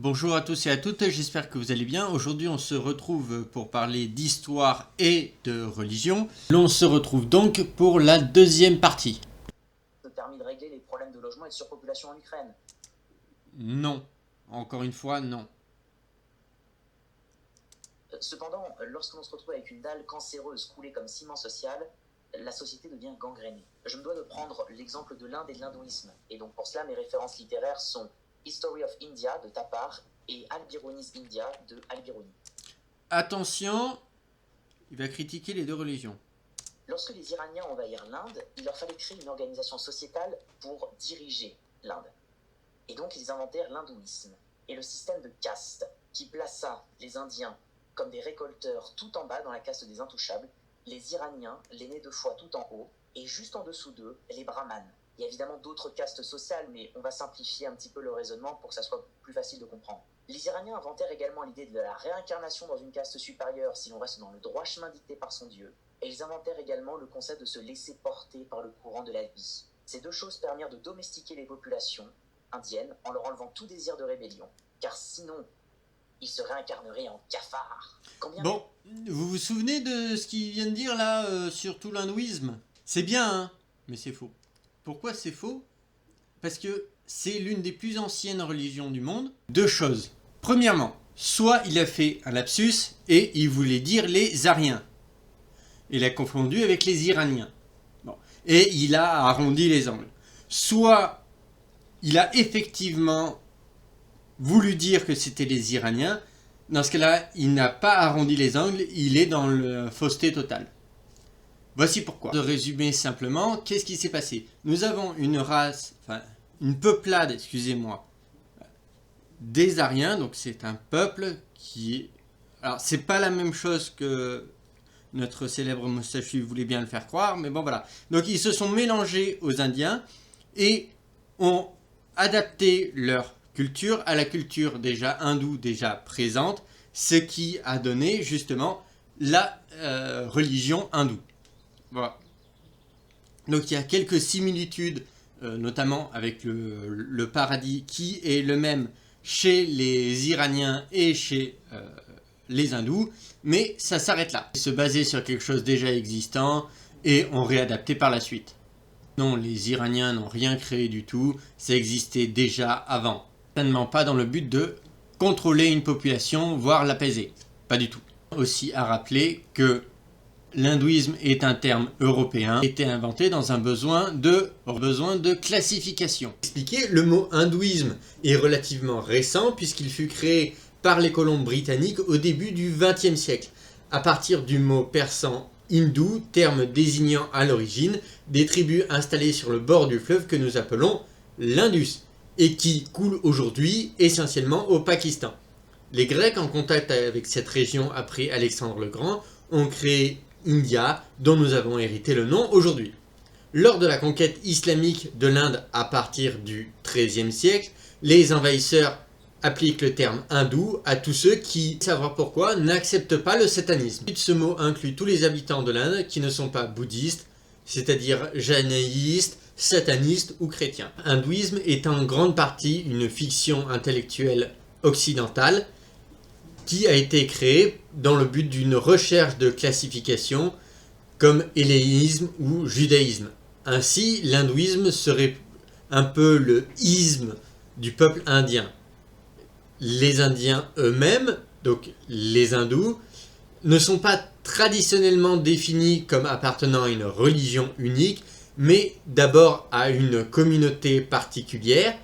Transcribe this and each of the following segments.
Bonjour à tous et à toutes, j'espère que vous allez bien. Aujourd'hui on se retrouve pour parler d'histoire et de religion. L'on se retrouve donc pour la deuxième partie. Permis de régler les problèmes de logement et de surpopulation en Ukraine. Non, encore une fois non. Cependant, lorsque l'on se retrouve avec une dalle cancéreuse coulée comme ciment social, la société devient gangrénée. Je me dois de prendre l'exemple de l'Inde et de l'hindouisme, et donc pour cela mes références littéraires sont History of India de Thapar et Al-Biruni's India de Al-Biruni. Attention, il va critiquer les deux religions. Lorsque les Iraniens envahirent l'Inde, il leur fallait créer une organisation sociétale pour diriger l'Inde. Et donc ils inventèrent l'hindouisme et le système de caste qui plaça les Indiens comme des récolteurs tout en bas dans la caste des intouchables, les Iraniens, les nés de foie tout en haut, et juste en dessous d'eux, les brahmanes. Il y a évidemment d'autres castes sociales, mais on va simplifier un petit peu le raisonnement pour que ça soit plus facile de comprendre. Les Iraniens inventèrent également l'idée de la réincarnation dans une caste supérieure si l'on reste dans le droit chemin dicté par son dieu, et ils inventèrent également le concept de se laisser porter par le courant de la vie. Ces deux choses permirent de domestiquer les populations indiennes en leur enlevant tout désir de rébellion, car sinon, ils se réincarneraient en cafards. Bon, vous vous souvenez de ce qu'il vient de dire là sur tout l'hindouisme? C'est bien, hein, mais c'est faux. Pourquoi c'est faux? Parce que c'est l'une des plus anciennes religions du monde. Deux choses. Premièrement, soit il a fait un lapsus et il voulait dire les Ariens. Il a confondu avec les Iraniens. Bon. Et il a arrondi les angles. Soit il a effectivement voulu dire que c'était les Iraniens. Dans ce cas-là, il n'a pas arrondi les angles, il est dans la fausseté totale. Voici pourquoi. De résumer simplement, qu'est-ce qui s'est passé? Nous avons une race, enfin une peuplade, excusez-moi, des Ariens, donc c'est un peuple qui... Alors c'est pas la même chose que notre célèbre moustachu voulait bien le faire croire, mais bon voilà. Donc ils se sont mélangés aux Indiens et ont adapté leur culture à la culture déjà hindoue, déjà présente, ce qui a donné justement la religion hindoue. Voilà. Donc il y a quelques similitudes, notamment avec le paradis qui est le même chez les Iraniens et chez les hindous, mais ça s'arrête là. Se baser sur quelque chose déjà existant et on réadapté par la suite. Non, les Iraniens n'ont rien créé du tout, ça existait déjà avant. Certainement pas dans le but de contrôler une population, voire l'apaiser. Pas du tout. Aussi à rappeler que l'hindouisme est un terme européen, été inventé dans un besoin de classification. Expliquer, le mot hindouisme est relativement récent puisqu'il fut créé par les colons britanniques au début du XXe siècle, à partir du mot persan hindou, terme désignant à l'origine des tribus installées sur le bord du fleuve que nous appelons l'Indus, et qui coule aujourd'hui essentiellement au Pakistan. Les Grecs, en contact avec cette région après Alexandre le Grand, ont créé India, dont nous avons hérité le nom aujourd'hui. Lors de la conquête islamique de l'Inde à partir du XIIIe siècle, les envahisseurs appliquent le terme hindou à tous ceux qui, savoir pourquoi, n'acceptent pas le satanisme. Ce mot inclut tous les habitants de l'Inde qui ne sont pas bouddhistes, c'est-à-dire jaïnistes, satanistes ou chrétiens. L'hindouisme est en grande partie une fiction intellectuelle occidentale qui a été créée dans le but d'une recherche de classification comme hellénisme ou judaïsme. Ainsi, l'hindouisme serait un peu le isme du peuple indien. Les Indiens eux-mêmes, donc les hindous, ne sont pas traditionnellement définis comme appartenant à une religion unique, mais d'abord à une communauté particulière,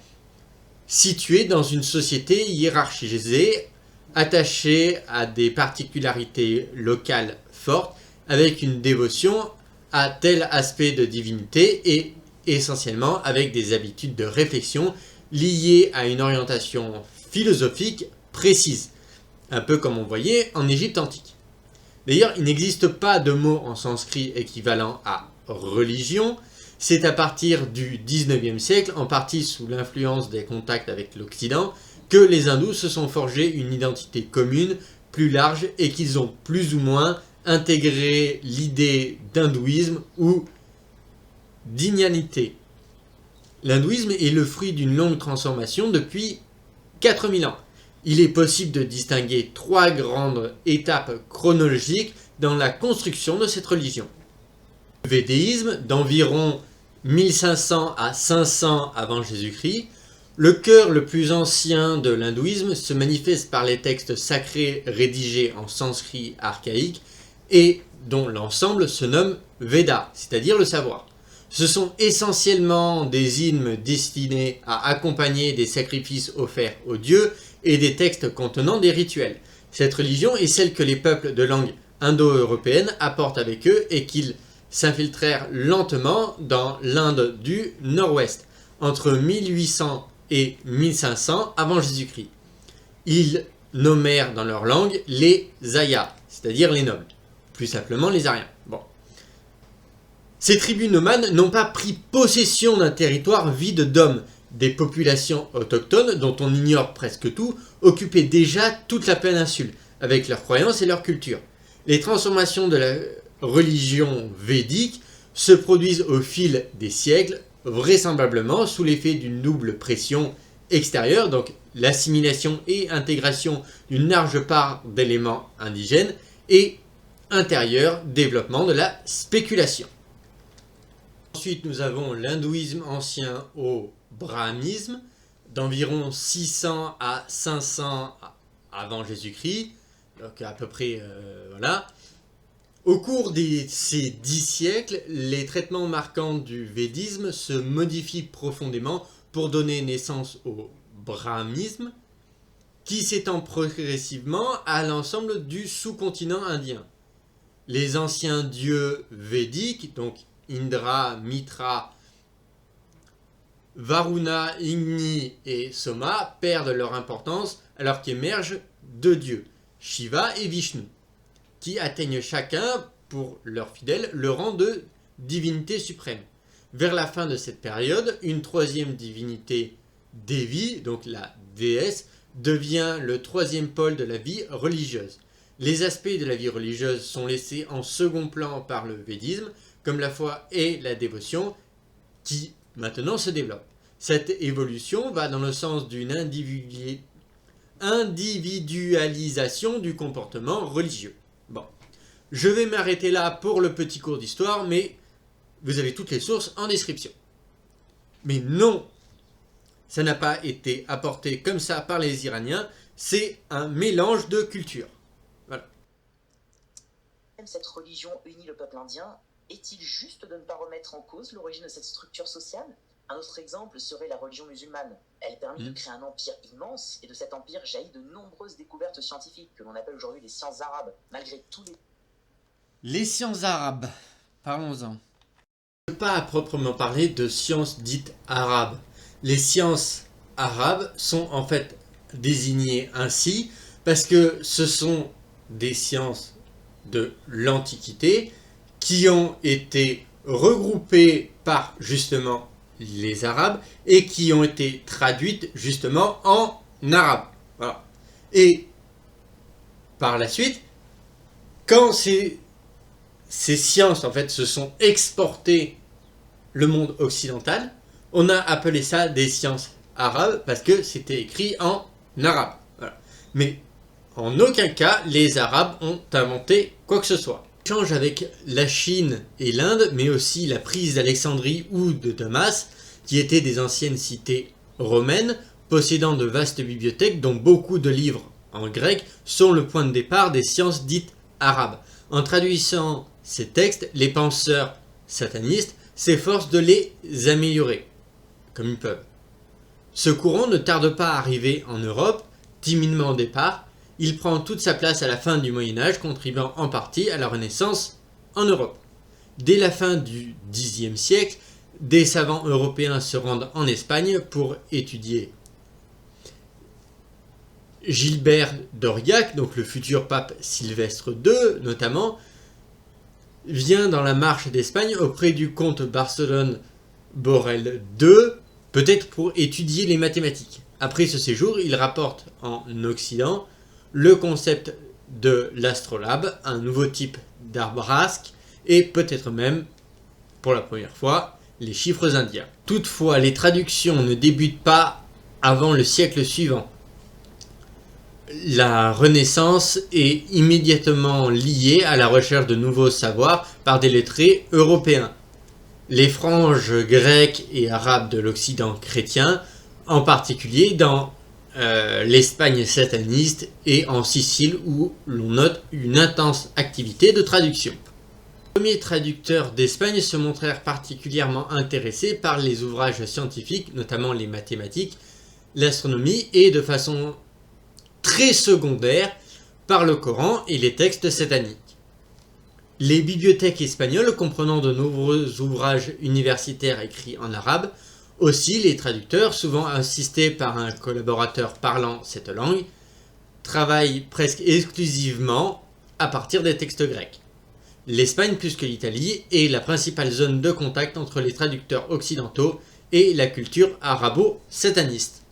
située dans une société hiérarchisée, attachée à des particularités locales fortes, avec une dévotion à tel aspect de divinité et essentiellement avec des habitudes de réflexion liées à une orientation philosophique précise, un peu comme on voyait en Égypte antique. D'ailleurs, il n'existe pas de mot en sanskrit équivalent à religion. C'est à partir du XIXe siècle, en partie sous l'influence des contacts avec l'Occident, que les hindous se sont forgés une identité commune, plus large, et qu'ils ont plus ou moins intégré l'idée d'hindouisme ou d'inanité. L'hindouisme est le fruit d'une longue transformation depuis 4000 ans. Il est possible de distinguer 3 grandes étapes chronologiques dans la construction de cette religion. Le védéisme, d'environ 1500 à 500 avant Jésus-Christ, le cœur le plus ancien de l'hindouisme se manifeste par les textes sacrés rédigés en sanskrit archaïque et dont l'ensemble se nomme Veda, c'est-à-dire le savoir. Ce sont essentiellement des hymnes destinés à accompagner des sacrifices offerts aux dieux et des textes contenant des rituels. Cette religion est celle que les peuples de langue indo-européenne apportent avec eux et qu'ils s'infiltrèrent lentement dans l'Inde du Nord-Ouest, entre 1800 et 1500 avant Jésus-Christ. Ils nommèrent dans leur langue les Ayas, c'est-à-dire les nobles, plus simplement les Aryens. Bon. Ces tribus nomades n'ont pas pris possession d'un territoire vide d'hommes. Des populations autochtones, dont on ignore presque tout, occupaient déjà toute la péninsule, avec leurs croyances et leur culture. Les transformations de la religion védique se produisent au fil des siècles, vraisemblablement sous l'effet d'une double pression extérieure, donc l'assimilation et intégration d'une large part d'éléments indigènes, et intérieure, développement de la spéculation. Ensuite, nous avons l'hindouisme ancien au brahmanisme, d'environ 600 à 500 avant Jésus-Christ, donc à peu près, voilà. Au cours de ces 10 siècles, les traitements marquants du védisme se modifient profondément pour donner naissance au brahmanisme, qui s'étend progressivement à l'ensemble du sous-continent indien. Les anciens dieux védiques, donc Indra, Mitra, Varuna, Igni et Soma, perdent leur importance alors qu'émergent 2 dieux, Shiva et Vishnu, qui atteignent chacun, pour leurs fidèles, le rang de divinité suprême. Vers la fin de cette période, une 3e divinité, Devi, donc la déesse, devient le 3e pôle de la vie religieuse. Les aspects de la vie religieuse sont laissés en second plan par le védisme, comme la foi et la dévotion, qui maintenant se développent. Cette évolution va dans le sens d'une individualisation du comportement religieux. Bon, je vais m'arrêter là pour le petit cours d'histoire, mais vous avez toutes les sources en description. Mais non, ça n'a pas été apporté comme ça par les Iraniens, c'est un mélange de cultures. Voilà. Même cette religion unit le peuple indien. Est-il juste de ne pas remettre en cause l'origine de cette structure sociale? Un autre exemple serait la religion musulmane. Elle permet de créer un empire immense, et de cet empire jaillit de nombreuses découvertes scientifiques, que l'on appelle aujourd'hui les sciences arabes, malgré tous les... Les sciences arabes, parlons-en. Je ne veux pas à proprement parler de sciences dites arabes. Les sciences arabes sont en fait désignées ainsi parce que ce sont des sciences de l'Antiquité qui ont été regroupées par justement les Arabes et qui ont été traduites justement en arabe. Voilà. Et par la suite, quand ces sciences en fait se sont exportées le monde occidental, on a appelé ça des sciences arabes parce que c'était écrit en arabe. Voilà. Mais en aucun cas les Arabes ont inventé quoi que ce soit. L'échange avec la Chine et l'Inde, mais aussi la prise d'Alexandrie ou de Damas, qui étaient des anciennes cités romaines, possédant de vastes bibliothèques dont beaucoup de livres en grec sont le point de départ des sciences dites arabes. En traduisant ces textes, les penseurs satanistes s'efforcent de les améliorer, comme ils peuvent. Ce courant ne tarde pas à arriver en Europe, timidement au départ. Il prend toute sa place à la fin du Moyen-Âge, contribuant en partie à la Renaissance en Europe. Dès la fin du Xe siècle, des savants européens se rendent en Espagne pour étudier. Gilbert d'Aurillac, donc le futur pape Sylvestre II notamment, vient dans la marche d'Espagne auprès du comte Barcelone Borel II, peut-être pour étudier les mathématiques. Après ce séjour, il rapporte en Occident le concept de l'astrolabe, un nouveau type d'arbrasque, et peut-être même, pour la première fois, les chiffres indiens. Toutefois, les traductions ne débutent pas avant le siècle suivant. La Renaissance est immédiatement liée à la recherche de nouveaux savoirs par des lettrés européens. Les franges grecques et arabes de l'Occident chrétien, en particulier dans l'Espagne sataniste et en Sicile où l'on note une intense activité de traduction. Les premiers traducteurs d'Espagne se montrèrent particulièrement intéressés par les ouvrages scientifiques, notamment les mathématiques, l'astronomie et de façon très secondaire par le Coran et les textes sataniques. Les bibliothèques espagnoles, comprenant de nombreux ouvrages universitaires écrits en arabe, aussi les traducteurs, souvent assistés par un collaborateur parlant cette langue, travaillent presque exclusivement à partir des textes grecs. L'Espagne, plus que l'Italie, est la principale zone de contact entre les traducteurs occidentaux et la culture arabo-sataniste.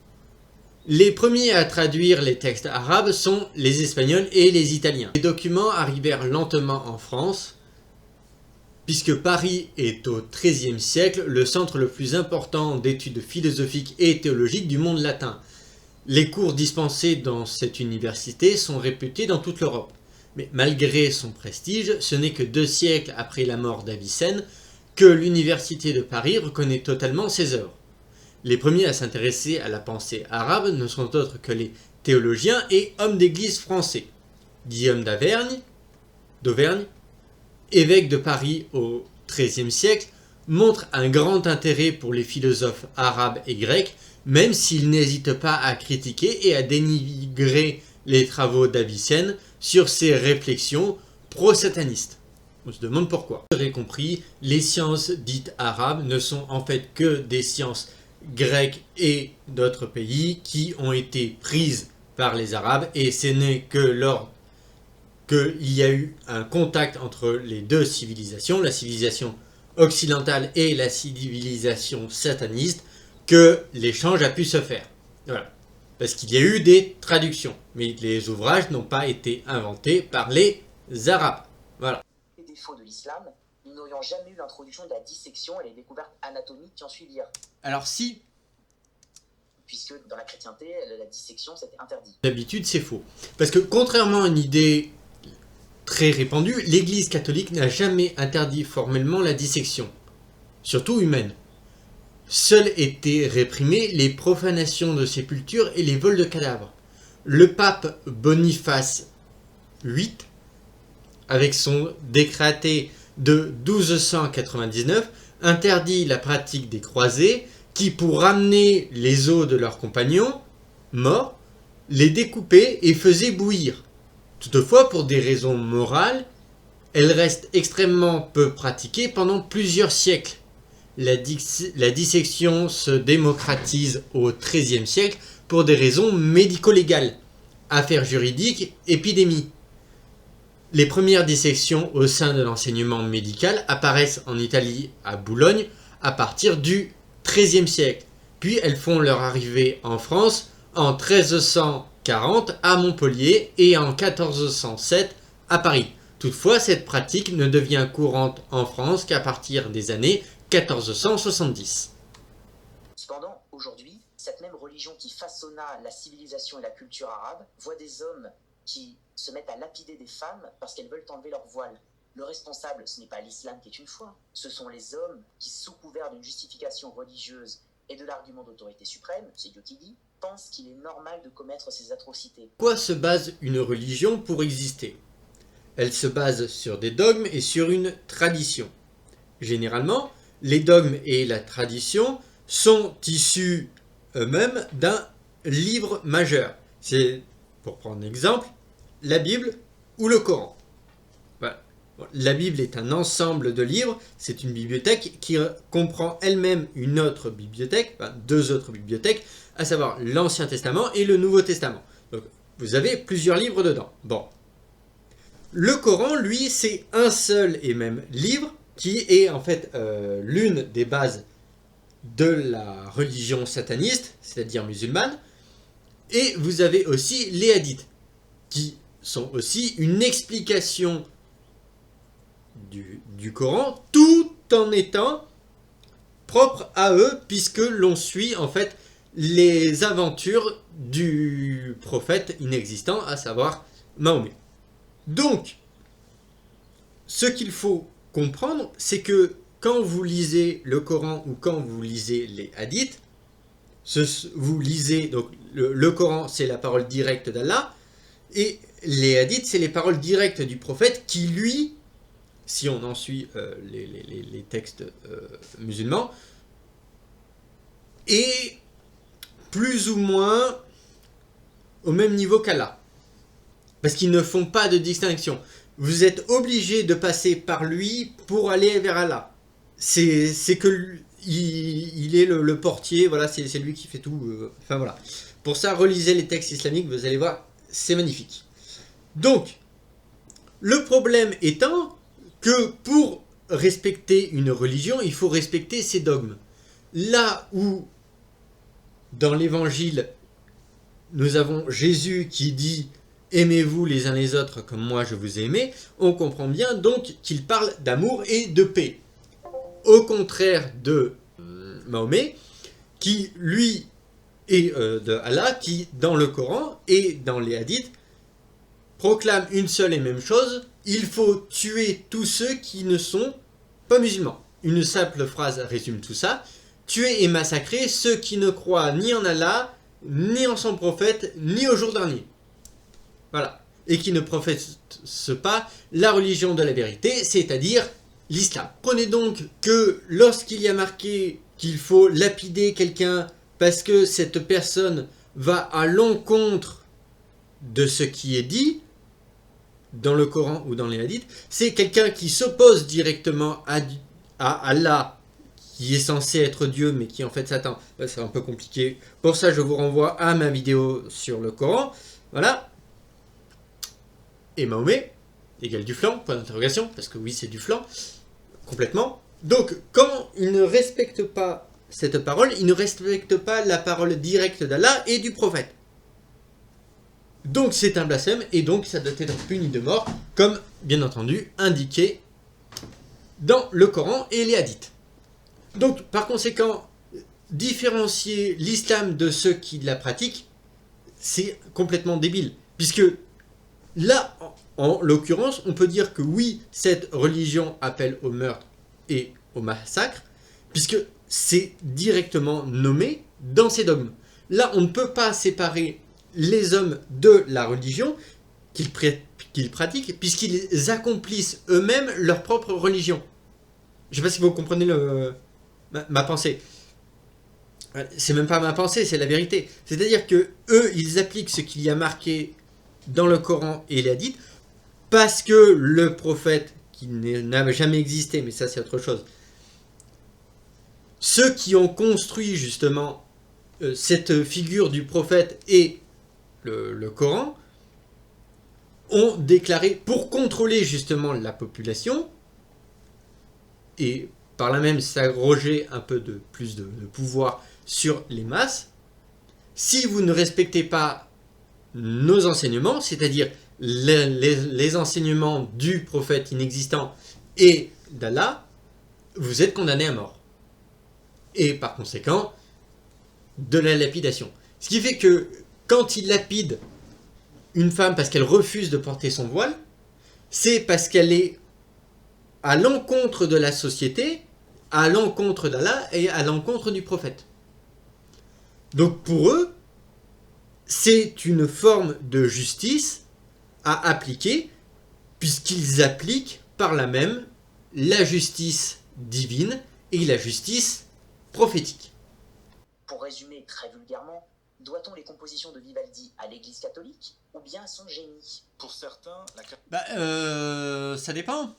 Les premiers à traduire les textes arabes sont les Espagnols et les Italiens. Les documents arrivèrent lentement en France, puisque Paris est au XIIIe siècle le centre le plus important d'études philosophiques et théologiques du monde latin. Les cours dispensés dans cette université sont réputés dans toute l'Europe. Mais malgré son prestige, ce n'est que 2 siècles après la mort d'Avicenne que l'université de Paris reconnaît totalement ses œuvres. Les premiers à s'intéresser à la pensée arabe ne sont autres que les théologiens et hommes d'église français. Guillaume d'Auvergne, évêque de Paris au XIIIe siècle, montre un grand intérêt pour les philosophes arabes et grecs, même s'il n'hésite pas à critiquer et à dénigrer les travaux d'Avicenne sur ses réflexions pro-satanistes. On se demande pourquoi. Vous aurez compris, les sciences dites arabes ne sont en fait que des sciences grecques et d'autres pays qui ont été prises par les Arabes, et ce n'est que lors qu'il y a eu un contact entre les deux civilisations, la civilisation occidentale et la civilisation sataniste, que l'échange a pu se faire. Voilà. Parce qu'il y a eu des traductions, mais les ouvrages n'ont pas été inventés par les Arabes. Voilà. Les défauts de l'islam, nous n'aurions jamais eu l'introduction de la dissection et les découvertes anatomiques qui en suivirent. Alors si, puisque dans la chrétienté, la dissection c'était interdit. D'habitude c'est faux. Parce que contrairement à une idée très répandue, l'Église catholique n'a jamais interdit formellement la dissection, surtout humaine. Seules étaient réprimées les profanations de sépultures et les vols de cadavres. Le pape Boniface VIII, avec son décret de 1299, interdit la pratique des croisés qui, pour ramener les os de leurs compagnons morts, les découpaient et faisaient bouillir. Toutefois, pour des raisons morales, elle reste extrêmement peu pratiquée pendant plusieurs siècles. La dissection se démocratise au XIIIe siècle pour des raisons médico-légales, affaires juridiques, épidémies. Les premières dissections au sein de l'enseignement médical apparaissent en Italie à Boulogne à partir du XIIIe siècle, puis elles font leur arrivée en France en 1340 à Montpellier et en 1407 à Paris. Toutefois, cette pratique ne devient courante en France qu'à partir des années 1470. Cependant, aujourd'hui, cette même religion qui façonna la civilisation et la culture arabe voit des hommes qui se mettent à lapider des femmes parce qu'elles veulent enlever leur voile. Le responsable, ce n'est pas l'islam qui est une foi, ce sont les hommes qui, sous couvert d'une justification religieuse et de l'argument d'autorité suprême, c'est Dieu qui dit, pensent qu'il est normal de commettre ces atrocités. Quoi se base une religion pour exister? Elle se base sur des dogmes et sur une tradition. Généralement, les dogmes et la tradition sont issus eux-mêmes d'un livre majeur. C'est, pour prendre un exemple, la Bible ou le Coran. Voilà. La Bible est un ensemble de livres, c'est une bibliothèque qui comprend elle-même une autre bibliothèque, enfin 2 autres bibliothèques, à savoir l'Ancien Testament et le Nouveau Testament. Donc vous avez plusieurs livres dedans. Bon. Le Coran, lui, c'est un seul et même livre qui est en fait l'une des bases de la religion sataniste, c'est-à-dire musulmane. Et vous avez aussi les hadiths, qui sont aussi une explication du Coran, tout en étant propre à eux, puisque l'on suit en fait les aventures du prophète inexistant, à savoir Mahomet. Donc, ce qu'il faut comprendre, c'est que quand vous lisez le Coran ou quand vous lisez les hadiths, vous lisez, donc le Coran c'est la parole directe d'Allah, et les hadiths c'est les paroles directes du prophète qui lui, si on en suit les textes musulmans, est plus ou moins au même niveau qu'Allah. Parce qu'ils ne font pas de distinction. Vous êtes obligé de passer par lui pour aller vers Allah. C'est que il est le portier, voilà, c'est lui qui fait tout. Enfin voilà. Pour ça, relisez les textes islamiques, vous allez voir, c'est magnifique. Donc, le problème étant que pour respecter une religion, il faut respecter ses dogmes. Là où, dans l'évangile, nous avons Jésus qui dit « Aimez-vous les uns les autres comme moi je vous ai aimé », on comprend bien donc qu'il parle d'amour et de paix. Au contraire de Mahomet, qui lui est de Allah, qui dans le Coran et dans les hadiths proclame une seule et même chose, il faut tuer tous ceux qui ne sont pas musulmans. Une simple phrase résume tout ça, tuer et massacrer ceux qui ne croient ni en Allah, ni en son prophète, ni au jour dernier. Voilà. Et qui ne professent pas la religion de la vérité, c'est-à-dire l'islam. Prenez donc que lorsqu'il y a marqué qu'il faut lapider quelqu'un parce que cette personne va à l'encontre de ce qui est dit dans le Coran ou dans les hadiths, c'est quelqu'un qui s'oppose directement à Allah, qui est censé être Dieu, mais qui en fait Satan. C'est un peu compliqué. Pour ça, je vous renvoie à ma vidéo sur le Coran. Voilà. Et Mahomet, égale du flanc, point d'interrogation, parce que oui, c'est du flanc, complètement. Donc, quand il ne respecte pas cette parole, il ne respecte pas la parole directe d'Allah et du prophète. Donc, c'est un blasphème, et donc ça doit être puni de mort, comme, bien entendu, indiqué dans le Coran et les hadiths. Donc, par conséquent, différencier l'islam de ceux qui la pratiquent, c'est complètement débile. Puisque là, en l'occurrence, on peut dire que oui, cette religion appelle au meurtre et au massacre, puisque c'est directement nommé dans ses dogmes. Là, on ne peut pas séparer les hommes de la religion qu'ils pratiquent, puisqu'ils accomplissent eux-mêmes leur propre religion. Je ne sais pas si vous comprenez ma pensée. C'est même pas ma pensée, c'est la vérité. C'est-à-dire que eux, ils appliquent ce qu'il y a marqué dans le Coran et les hadiths, parce que le prophète, qui n'a jamais existé, mais ça c'est autre chose, ceux qui ont construit justement cette figure du prophète et le Coran, ont déclaré, pour contrôler justement la population, et par là même s'arroger un peu de plus de pouvoir sur les masses, si vous ne respectez pas nos enseignements, c'est-à-dire les enseignements du prophète inexistant et d'Allah, vous êtes condamné à mort. Et par conséquent, de la lapidation. Ce qui fait que quand il lapide une femme parce qu'elle refuse de porter son voile, c'est parce qu'elle est à l'encontre de la société, à l'encontre d'Allah et à l'encontre du prophète. Donc pour eux, c'est une forme de justice à appliquer, puisqu'ils appliquent par là même la justice divine et la justice prophétique. Pour résumer très vulgairement, doit-on les compositions de Vivaldi à l'Église catholique ou bien à son génie? Pour certains, Ça dépend.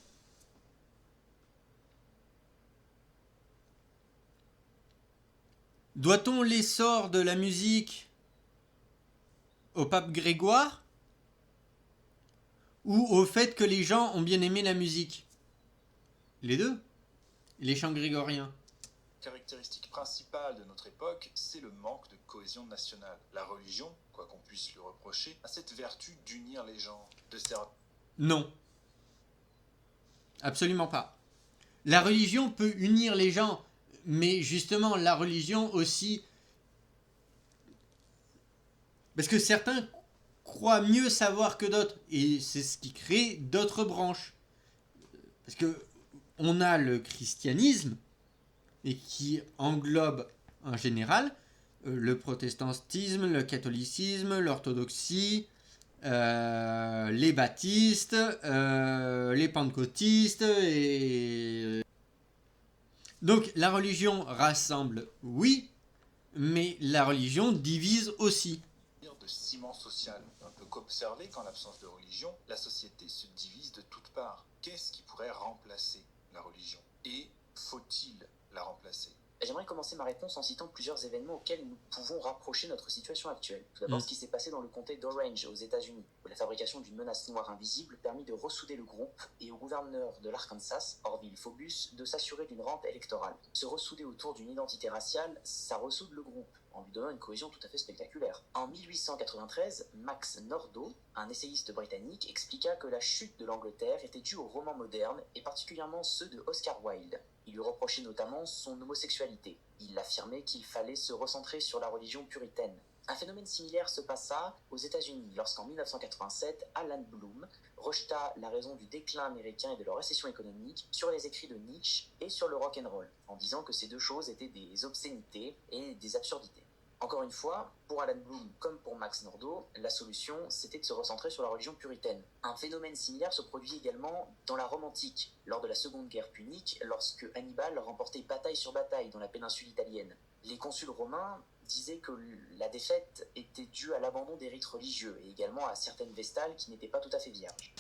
Doit-on l'essor de la musique au pape Grégoire ou au fait que les gens ont bien aimé la musique? Les deux. Les chants grégoriens. caractéristique principale de notre époque, c'est le manque de cohésion nationale. La religion, quoi qu'on puisse lui reprocher, a cette vertu d'unir les gens, de servir. Non. Absolument pas. La religion peut unir les gens, mais justement, la religion aussi Parce que certains croient mieux savoir que d'autres. Et c'est ce qui crée d'autres branches. Parce que on a le christianisme, et qui englobe en général le protestantisme, le catholicisme, l'orthodoxie, les baptistes, les pentecôtistes. Donc la religion rassemble, oui, mais la religion divise aussi. De ciment social. On peut qu'observer qu'en l'absence de religion, la société se divise de toutes parts. Qu'est-ce qui pourrait remplacer la religion? Et faut-il la remplacer? J'aimerais commencer ma réponse en citant plusieurs événements auxquels nous pouvons rapprocher notre situation actuelle. Tout d'abord, ce qui s'est passé dans le comté d'Orange aux États-Unis, où la fabrication d'une menace noire invisible permit de ressouder le groupe et au gouverneur de l'Arkansas, Orville Phobus, de s'assurer d'une rente électorale. Se ressouder autour d'une identité raciale, ça ressoude le groupe, en lui donnant une cohésion tout à fait spectaculaire. En 1893, Max Nordau, un essayiste britannique, expliqua que la chute de l'Angleterre était due aux romans modernes, et particulièrement ceux de Oscar Wilde. Il lui reprochait notamment son homosexualité. Il affirmait qu'il fallait se recentrer sur la religion puritaine. Un phénomène similaire se passa aux États-Unis lorsqu'en 1987, Alan Bloom rejeta la raison du déclin américain et de la récession économique sur les écrits de Nietzsche et sur le rock'n'roll, en disant que ces deux choses étaient des obscénités et des absurdités. Encore une fois, pour Alan Bloom comme pour Max Nordau, la solution c'était de se recentrer sur la religion puritaine. Un phénomène similaire se produit également dans la Rome antique, lors de la Seconde Guerre punique, lorsque Hannibal remportait bataille sur bataille dans la péninsule italienne. Les consuls romains disaient que la défaite était due à l'abandon des rites religieux et également à certaines vestales qui n'étaient pas tout à fait vierges.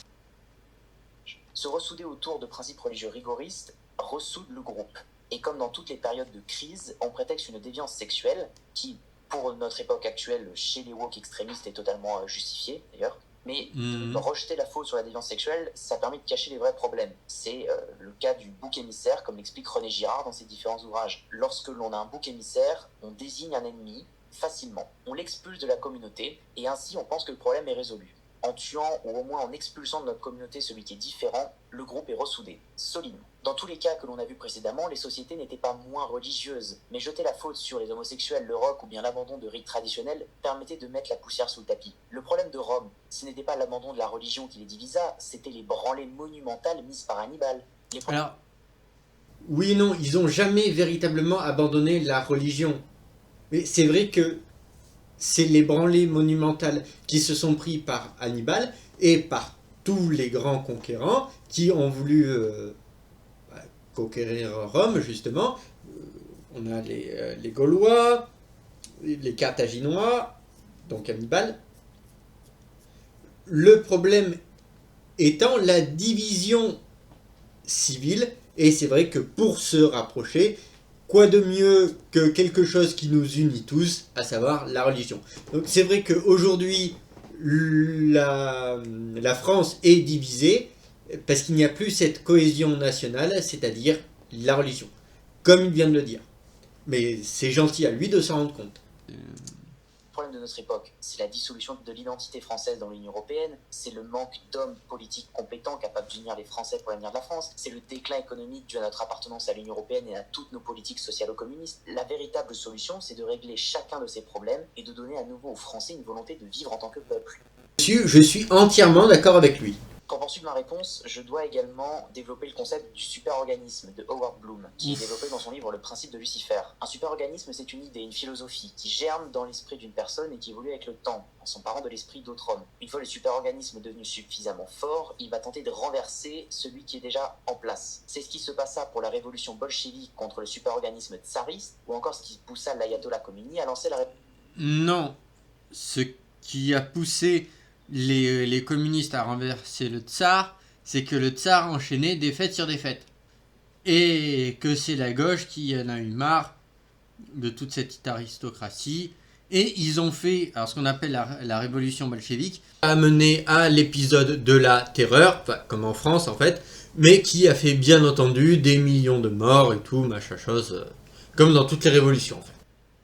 Se ressouder autour de principes religieux rigoristes ressoude le groupe. Et comme dans toutes les périodes de crise, on prétexte une déviance sexuelle qui, pour notre époque actuelle, chez les woke extrémistes, est totalement justifiée d'ailleurs. Mais rejeter la faute sur la déviance sexuelle, ça permet de cacher les vrais problèmes. C'est le cas du bouc émissaire, comme l'explique René Girard dans ses différents ouvrages. Lorsque l'on a un bouc émissaire, on désigne un ennemi facilement. On l'expulse de la communauté, et ainsi on pense que le problème est résolu. En tuant ou au moins en expulsant de notre communauté celui qui est différent, le groupe est ressoudé, solidement. Dans tous les cas que l'on a vus précédemment, les sociétés n'étaient pas moins religieuses, mais jeter la faute sur les homosexuels, le rock ou bien l'abandon de rites traditionnels permettait de mettre la poussière sous le tapis. Le problème de Rome, ce n'était pas l'abandon de la religion qui les divisa, c'était les branlées monumentales mises par Hannibal. Alors, oui et non, ils n'ont jamais véritablement abandonné la religion. Mais c'est vrai que c'est les branlées monumentales qui se sont pris par Hannibal et par tous les grands conquérants qui ont voulu conquérir Rome, justement. On a les Gaulois, les Carthaginois, donc Hannibal. Le problème étant la division civile, et c'est vrai que pour se rapprocher, quoi de mieux que quelque chose qui nous unit tous, à savoir la religion. Donc c'est vrai qu'aujourd'hui, la France est divisée parce qu'il n'y a plus cette cohésion nationale, c'est-à-dire la religion, comme il vient de le dire. Mais c'est gentil à lui de s'en rendre compte. Le problème de notre époque, c'est la dissolution de l'identité française dans l'Union européenne, c'est le manque d'hommes politiques compétents capables d'unir les Français pour l'avenir de la France, c'est le déclin économique dû à notre appartenance à l'Union européenne et à toutes nos politiques socialo-communistes. La véritable solution, c'est de régler chacun de ces problèmes et de donner à nouveau aux Français une volonté de vivre en tant que peuple. Je suis entièrement d'accord avec lui. Pour poursuivre ma réponse, je dois également développer le concept du super-organisme de Howard Bloom, qui est développé dans son livre Le principe de Lucifer. Un super-organisme, c'est une idée, une philosophie, qui germe dans l'esprit d'une personne et qui évolue avec le temps, en s'emparant de l'esprit d'autres hommes. Une fois le super-organisme devenu suffisamment fort, il va tenter de renverser celui qui est déjà en place. C'est ce qui se passa pour la révolution bolchevique contre le super-organisme tsariste, ou encore ce qui poussa l'ayatollah Khomeini à lancer la révolution. Non, ce qui a poussé les communistes à renverser le tsar, c'est que le tsar enchaînait défaite sur défaite. Et que c'est la gauche qui en a eu marre de toute cette aristocratie. Et ils ont fait alors, ce qu'on appelle la révolution bolchevique, a mené à l'épisode de la terreur, enfin, comme en France en fait, mais qui a fait bien entendu des millions de morts et tout, machin chose, comme dans toutes les révolutions en fait.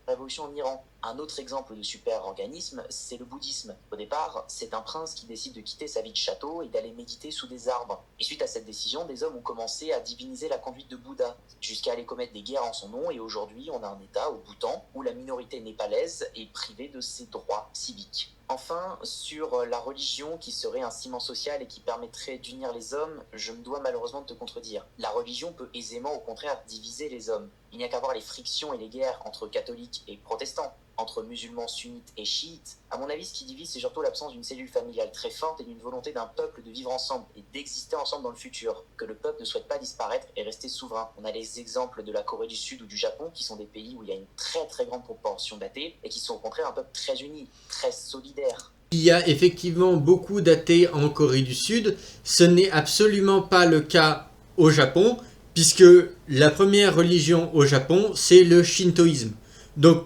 Révolution en Iran, Un autre exemple de super-organisme, c'est le bouddhisme. Au départ, c'est un prince qui décide de quitter sa vie de château et d'aller méditer sous des arbres. Et suite à cette décision, des hommes ont commencé à diviniser la conduite de Bouddha, jusqu'à aller commettre des guerres en son nom, et aujourd'hui on a un état, au Bhoutan, où la minorité népalaise est privée de ses droits civiques. Enfin, sur la religion qui serait un ciment social et qui permettrait d'unir les hommes, je me dois malheureusement de te contredire. La religion peut aisément au contraire diviser les hommes. Il n'y a qu'à voir les frictions et les guerres entre catholiques et protestants, entre musulmans sunnites et chiites. À mon avis, ce qui divise, c'est surtout l'absence d'une cellule familiale très forte et d'une volonté d'un peuple de vivre ensemble et d'exister ensemble dans le futur. Que le peuple ne souhaite pas disparaître et rester souverain. On a les exemples de la Corée du Sud ou du Japon, qui sont des pays où il y a une très très grande proportion d'athées et qui sont au contraire un peuple très uni, très solidaire. Il y a effectivement beaucoup d'athées en Corée du Sud. Ce n'est absolument pas le cas au Japon, puisque la première religion au Japon, c'est le shintoïsme. Donc,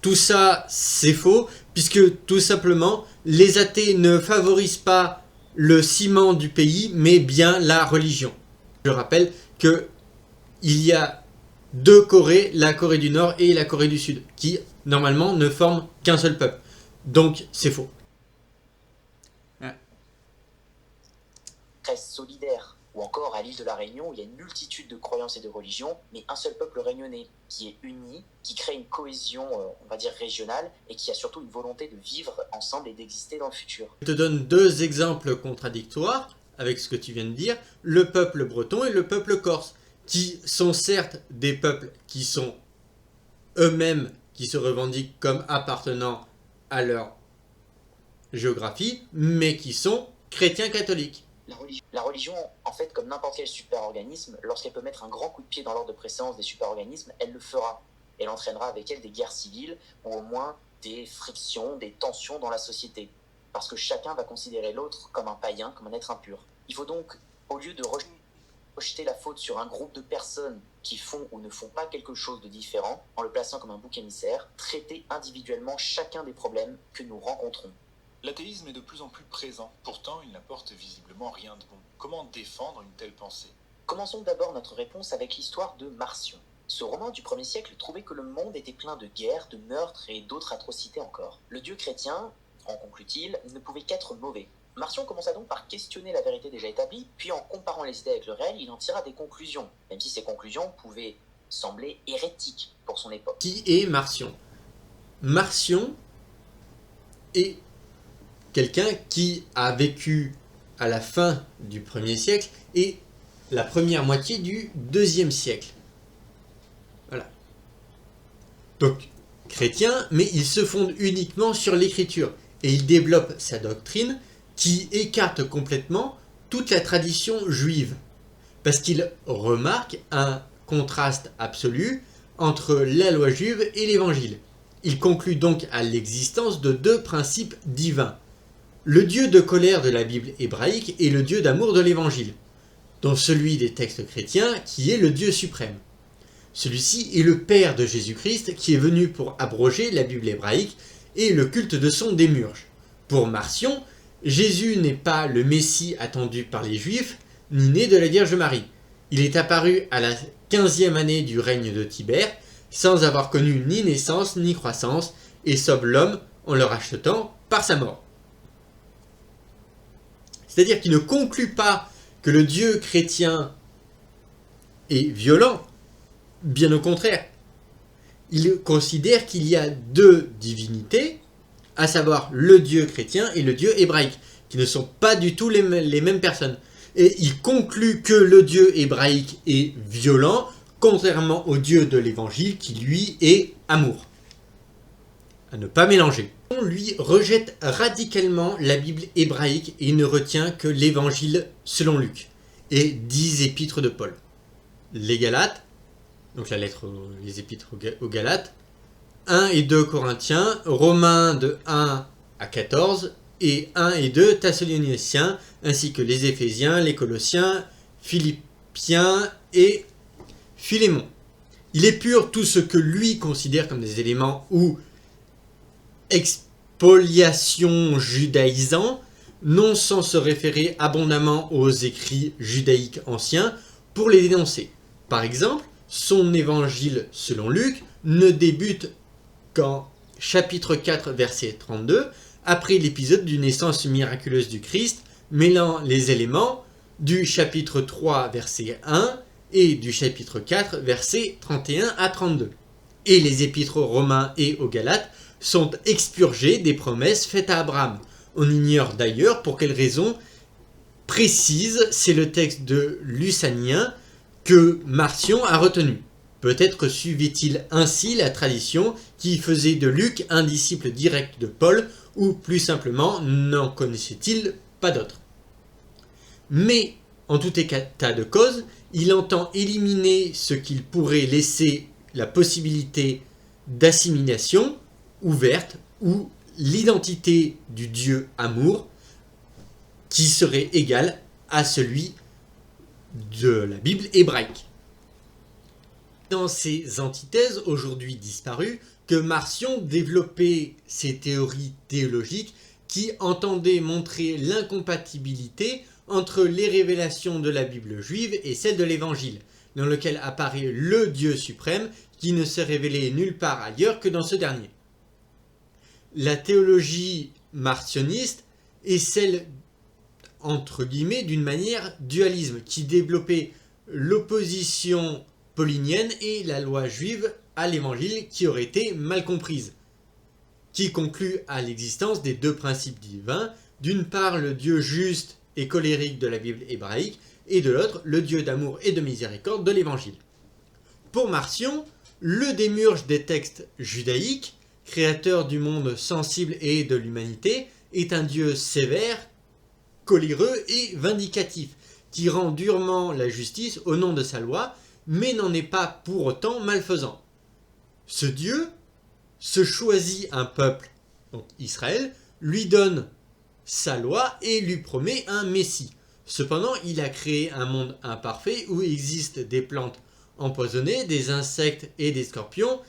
tout ça, c'est faux, puisque tout simplement, les athées ne favorisent pas le ciment du pays, mais bien la religion. Je rappelle qu'il y a deux Corées, la Corée du Nord et la Corée du Sud, qui normalement ne forment qu'un seul peuple. Donc, c'est faux. Très solidaire. Ou encore à l'île de la Réunion, où il y a une multitude de croyances et de religions, mais un seul peuple réunionnais, qui est uni, qui crée une cohésion, on va dire, régionale, et qui a surtout une volonté de vivre ensemble et d'exister dans le futur. Je te donne deux exemples contradictoires avec ce que tu viens de dire, le peuple breton et le peuple corse, qui sont certes des peuples qui sont eux-mêmes, qui se revendiquent comme appartenant à leur géographie, mais qui sont chrétiens catholiques. La religion, en fait, comme n'importe quel super-organisme, lorsqu'elle peut mettre un grand coup de pied dans l'ordre de préséance des super-organismes, elle le fera. Elle entraînera avec elle des guerres civiles, ou au moins des frictions, des tensions dans la société. Parce que chacun va considérer l'autre comme un païen, comme un être impur. Il faut donc, au lieu de rejeter la faute sur un groupe de personnes qui font ou ne font pas quelque chose de différent, en le plaçant comme un bouc émissaire, traiter individuellement chacun des problèmes que nous rencontrons. L'athéisme est de plus en plus présent, pourtant il n'apporte visiblement rien de bon. Comment défendre une telle pensée? Commençons d'abord notre réponse avec l'histoire de Marcion. Ce roman du 1er siècle trouvait que le monde était plein de guerres, de meurtres et d'autres atrocités encore. Le dieu chrétien, en conclut-il, ne pouvait qu'être mauvais. Marcion commença donc par questionner la vérité déjà établie, puis en comparant les idées avec le réel, il en tira des conclusions, même si ces conclusions pouvaient sembler hérétiques pour son époque. Qui est Marcion? Marcion est quelqu'un qui a vécu à la fin du 1er siècle et la première moitié du 2e siècle. Voilà. Donc, chrétien, mais il se fonde uniquement sur l'écriture. Et il développe sa doctrine qui écarte complètement toute la tradition juive. Parce qu'il remarque un contraste absolu entre la loi juive et l'évangile. Il conclut donc à l'existence de deux principes divins. Le Dieu de colère de la Bible hébraïque et le Dieu d'amour de l'Évangile, dont celui des textes chrétiens qui est le Dieu suprême. Celui-ci est le Père de Jésus-Christ qui est venu pour abroger la Bible hébraïque et le culte de son démiurge. Pour Marcion, Jésus n'est pas le Messie attendu par les Juifs, ni né de la Vierge Marie. Il est apparu à la 15e année du règne de Tibère, sans avoir connu ni naissance ni croissance, et sauve l'homme en le rachetant par sa mort. C'est-à-dire qu'il ne conclut pas que le Dieu chrétien est violent, bien au contraire. Il considère qu'il y a deux divinités, à savoir le Dieu chrétien et le Dieu hébraïque, qui ne sont pas du tout les mêmes personnes. Et il conclut que le Dieu hébraïque est violent, contrairement au Dieu de l'Évangile qui, lui, est amour. À ne pas mélanger. On lui rejette radicalement la Bible hébraïque et il ne retient que l'Évangile selon Luc et 10 épîtres de Paul. Les Galates, donc les épîtres aux Galates, 1 et 2 Corinthiens, Romains de 1 à 14 et 1 et 2 Thessaloniciens, ainsi que les Éphésiens, les Colossiens, Philippiens et Philémon. Il épure tout ce que lui considère comme des éléments ou expoliation judaïsant, non sans se référer abondamment aux écrits judaïques anciens pour les dénoncer. Par exemple, son évangile selon Luc ne débute qu'en chapitre 4, verset 32, après l'épisode d'une naissance miraculeuse du Christ, mêlant les éléments du chapitre 3, verset 1 et du chapitre 4, versets 31 à 32. Et les épîtres aux Romains et aux Galates sont expurgés des promesses faites à Abraham. On ignore d'ailleurs pour quelle raison précise, c'est le texte de Lucanien que Marcion a retenu. Peut-être suivait-il ainsi la tradition qui faisait de Luc un disciple direct de Paul, ou plus simplement n'en connaissait-il pas d'autre. Mais, en tout état de cause, il entend éliminer ce qu'il pourrait laisser la possibilité d'assimilation ouverte ou l'identité du Dieu amour qui serait égal à celui de la Bible hébraïque. Dans ces antithèses aujourd'hui disparues, que Marcion développait ses théories théologiques qui entendaient montrer l'incompatibilité entre les révélations de la Bible juive et celles de l'Évangile, dans lequel apparaît le Dieu suprême qui ne s'est révélé nulle part ailleurs que dans ce dernier. La théologie marcioniste est celle, entre guillemets, d'une manière dualisme, qui développait l'opposition paulinienne et la loi juive à l'évangile qui aurait été mal comprise, qui conclut à l'existence des deux principes divins, d'une part le Dieu juste et colérique de la Bible hébraïque, et de l'autre le Dieu d'amour et de miséricorde de l'évangile. Pour Marcion, le démiurge des textes judaïques, créateur du monde sensible et de l'humanité, est un Dieu sévère, coléreux et vindicatif, qui rend durement la justice au nom de sa loi, mais n'en est pas pour autant malfaisant. Ce Dieu se choisit un peuple, donc Israël, lui donne sa loi et lui promet un Messie. Cependant, il a créé un monde imparfait où existent des plantes empoisonnées, des insectes et des scorpions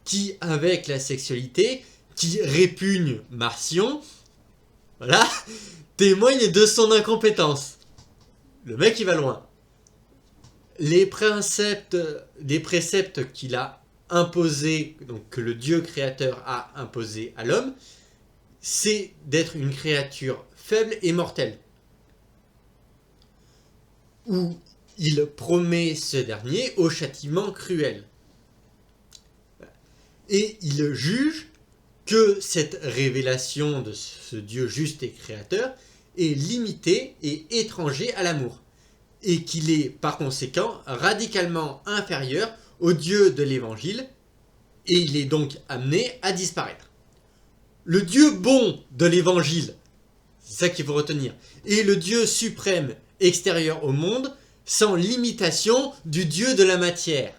qui, avec la sexualité, qui répugnent Marcion, voilà, témoignent de son incompétence. Le mec, il va loin. Les préceptes qu'il a imposés, donc que le Dieu créateur a imposé à l'homme, c'est d'être une créature faible et mortelle, où il promet ce dernier au châtiment cruel. Et il juge que cette révélation de ce Dieu juste et créateur est limitée et étranger à l'amour, et qu'il est par conséquent radicalement inférieur au Dieu de l'Évangile, et il est donc amené à disparaître. Le Dieu bon de l'Évangile, c'est ça qu'il faut retenir, est le Dieu suprême extérieur au monde, sans limitation du Dieu de la matière,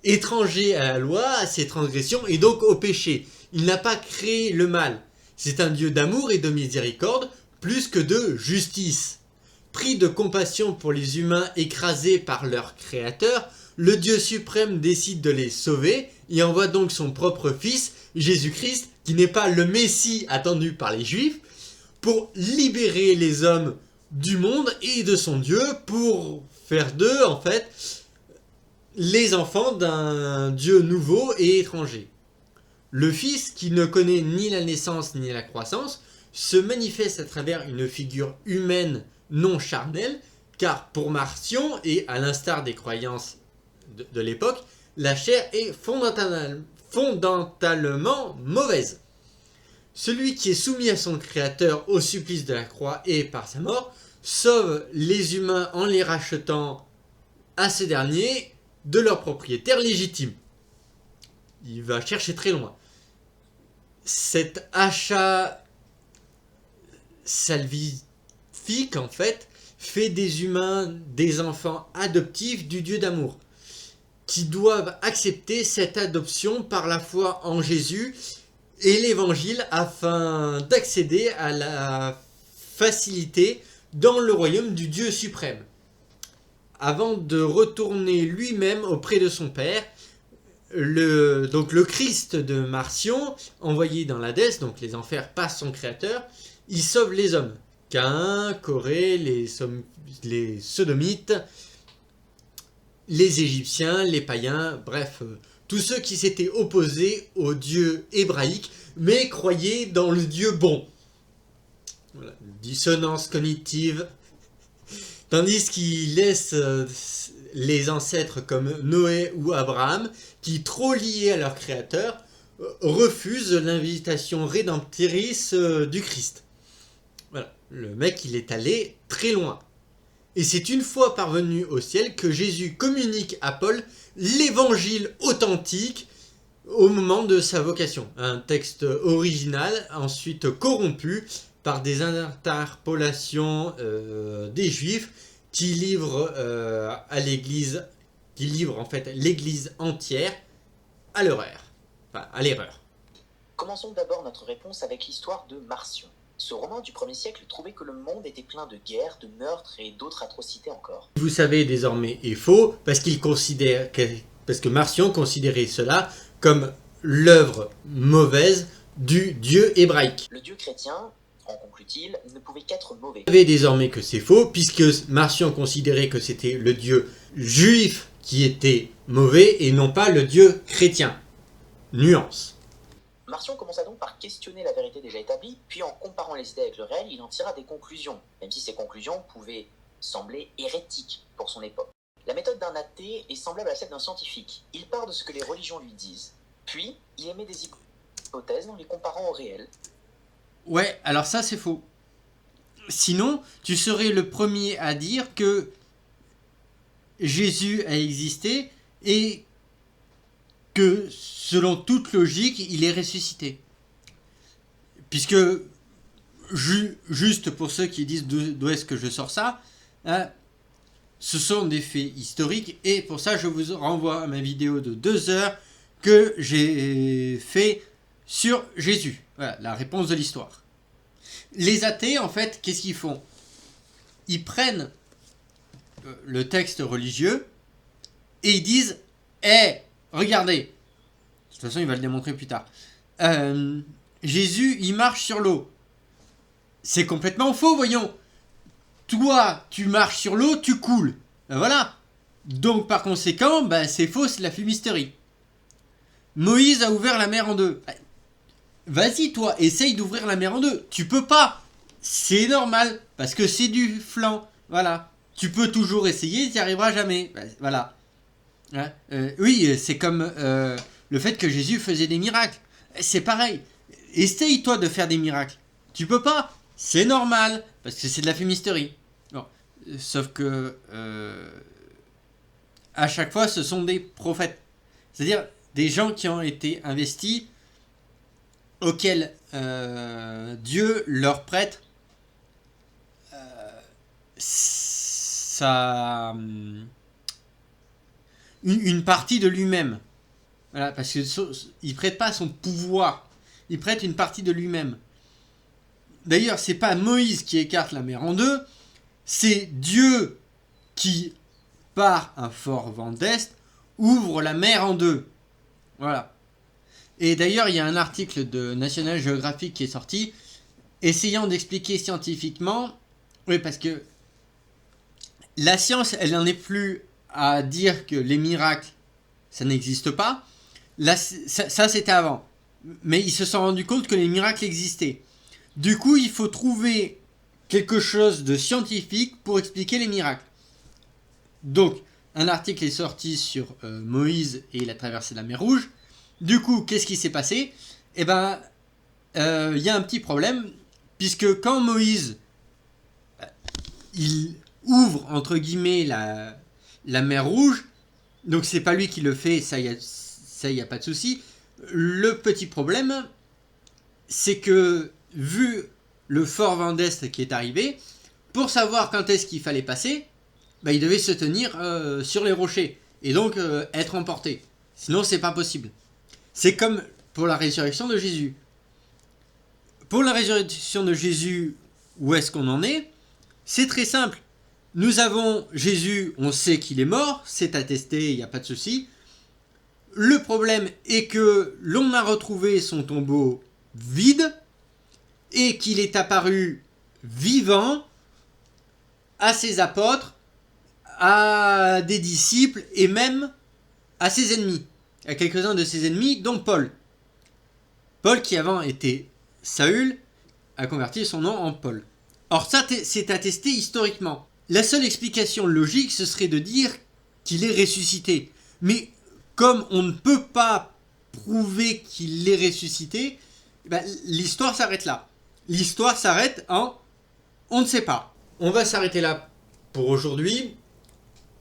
étranger à la loi, à ses transgressions et donc au péché. Il n'a pas créé le mal. C'est un Dieu d'amour et de miséricorde, plus que de justice. Pris de compassion pour les humains écrasés par leur créateur, le Dieu suprême décide de les sauver et envoie donc son propre fils, Jésus-Christ, qui n'est pas le Messie attendu par les Juifs, pour libérer les hommes du monde et de son Dieu, pour faire d'eux, en fait, les enfants d'un Dieu nouveau et étranger. Le Fils, qui ne connaît ni la naissance ni la croissance, se manifeste à travers une figure humaine non charnelle, car pour Marcion, et à l'instar des croyances de l'époque, la chair est fondamentalement mauvaise. Celui qui est soumis à son Créateur au supplice de la croix et par sa mort, sauve les humains en les rachetant à ce dernier de leur propriétaire légitime. Il va chercher très loin. Cet achat salvifique, en fait des humains des enfants adoptifs du Dieu d'amour, qui doivent accepter cette adoption par la foi en Jésus et l'Évangile afin d'accéder à la facilité dans le royaume du Dieu suprême. Avant de retourner lui-même auprès de son Père, le Christ de Marcion, envoyé dans l'Hadès, donc les enfers par son Créateur, il sauve les hommes. Caïn, Corée, les Sodomites, les Égyptiens, les païens, bref, tous ceux qui s'étaient opposés au Dieu hébraïque, mais croyaient dans le Dieu bon. Voilà, dissonance cognitive. Tandis qu'il laisse les ancêtres comme Noé ou Abraham, qui, trop liés à leur créateur, refusent l'invitation rédemptrice du Christ. Voilà, le mec, il est allé très loin. Et c'est une fois parvenu au ciel que Jésus communique à Paul l'évangile authentique au moment de sa vocation. Un texte original, ensuite corrompu par des interpolations des Juifs qui livrent à l'Église, qui livrent en fait l'Église entière à l'erreur. Enfin, à l'erreur. Commençons d'abord notre réponse avec l'histoire de Marcion. Ce romain du 1er siècle trouvait que le monde était plein de guerres, de meurtres et d'autres atrocités encore. Vous savez désormais est faux parce que Marcion considérait cela comme l'œuvre mauvaise du Dieu hébraïque. Le Dieu chrétien, en conclut-il, ne pouvait qu'être mauvais. Vous savez désormais que c'est faux puisque Marcion considérait que c'était le Dieu juif qui était mauvais et non pas le Dieu chrétien. Nuance. Marcion commença donc par questionner la vérité déjà établie, puis en comparant les idées avec le réel, il en tira des conclusions, même si ces conclusions pouvaient sembler hérétiques pour son époque. La méthode d'un athée est semblable à celle d'un scientifique. Il part de ce que les religions lui disent, puis il émet des hypothèses en les comparant au réel. Ouais, alors ça c'est faux. Sinon, tu serais le premier à dire que Jésus a existé et que, selon toute logique, il est ressuscité. Puisque, juste pour ceux qui disent d'où est-ce que je sors ça, hein, ce sont des faits historiques, et pour ça, je vous renvoie à ma vidéo de 2 heures que j'ai fait sur Jésus. Voilà, la réponse de l'histoire. Les athées, en fait, qu'est-ce qu'ils font? Ils prennent le texte religieux et ils disent « Eh, regardez !» De toute façon, il va le démontrer plus tard. Jésus, il marche sur l'eau. C'est complètement faux, voyons. Toi, tu marches sur l'eau, tu coules. Ben voilà. Donc, par conséquent, ben, c'est faux, c'est la fumisterie. Moïse a ouvert la mer en deux. Vas-y, toi, essaye d'ouvrir la mer en deux. Tu peux pas. C'est normal, parce que c'est du flanc. Voilà. Tu peux toujours essayer, tu n'y arriveras jamais. Ben, voilà. Hein, oui, c'est comme le fait que Jésus faisait des miracles. C'est pareil. Essaye, toi, de faire des miracles. Tu peux pas. C'est normal, parce que c'est de la fumisterie. Bon. Sauf que à chaque fois, ce sont des prophètes. C'est-à-dire des gens qui ont été investis, auxquels Dieu leur prête une partie de lui-même. Voilà, parce qu'il ne prête pas son pouvoir, il prête une partie de lui-même. D'ailleurs, c'est pas Moïse qui écarte la mer en deux, c'est Dieu qui, par un fort vent d'est, ouvre la mer en deux. Voilà. Et d'ailleurs, il y a un article de National Geographic qui est sorti, essayant d'expliquer scientifiquement, oui, parce que la science, elle n'en est plus à dire que les miracles, ça n'existe pas. Là, ça c'était avant. Mais ils se sont rendus compte que les miracles existaient. Du coup, il faut trouver quelque chose de scientifique pour expliquer les miracles. Donc, un article est sorti sur Moïse et la traversée de la mer Rouge. Du coup, qu'est-ce qui s'est passé? Eh ben, il y a un petit problème, puisque quand Moïse, il ouvre, entre guillemets, la mer Rouge, donc c'est pas lui qui le fait, ça, y a pas de souci. Le petit problème, c'est que, vu le fort vent d'est qui est arrivé, pour savoir quand est-ce qu'il fallait passer, bah, il devait se tenir sur les rochers, et donc être emporté. Sinon, c'est pas possible. C'est comme pour la résurrection de Jésus. Pour la résurrection de Jésus, où est-ce qu'on en est? C'est très simple. Nous avons Jésus, on sait qu'il est mort, c'est attesté, il n'y a pas de souci. Le problème est que l'on a retrouvé son tombeau vide et qu'il est apparu vivant à ses apôtres, à des disciples et même à ses ennemis. à quelques-uns de ses ennemis, dont Paul. Paul, qui avant était Saül, a converti son nom en Paul. Or ça, c'est attesté historiquement. La seule explication logique, ce serait de dire qu'il est ressuscité. Mais comme on ne peut pas prouver qu'il est ressuscité, ben, l'histoire s'arrête là. L'histoire s'arrête en on ne sait pas. On va s'arrêter là pour aujourd'hui.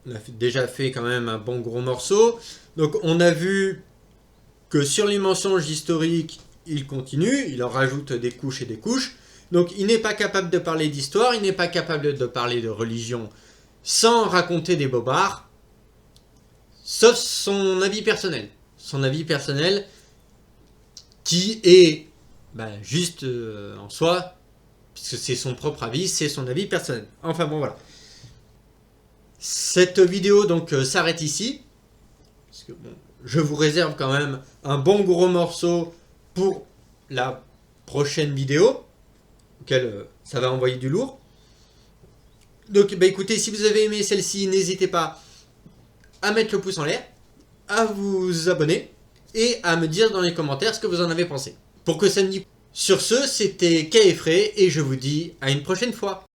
On a déjà fait quand même un bon gros morceau. Donc on a vu que sur les mensonges historiques, il continue, il en rajoute des couches et des couches. Donc il n'est pas capable de parler d'histoire, il n'est pas capable de parler de religion sans raconter des bobards, sauf son avis personnel. Son avis personnel qui est juste en soi, puisque c'est son propre avis, c'est son avis personnel. Enfin bon voilà. Cette vidéo donc s'arrête ici. Parce que, bon, je vous réserve quand même un bon gros morceau pour la prochaine vidéo, auquel ça va envoyer du lourd. Donc écoutez, si vous avez aimé celle-ci, n'hésitez pas à mettre le pouce en l'air, à vous abonner et à me dire dans les commentaires ce que vous en avez pensé. Pour que ça me dise. Sur ce, c'était Kay et Frey et je vous dis à une prochaine fois.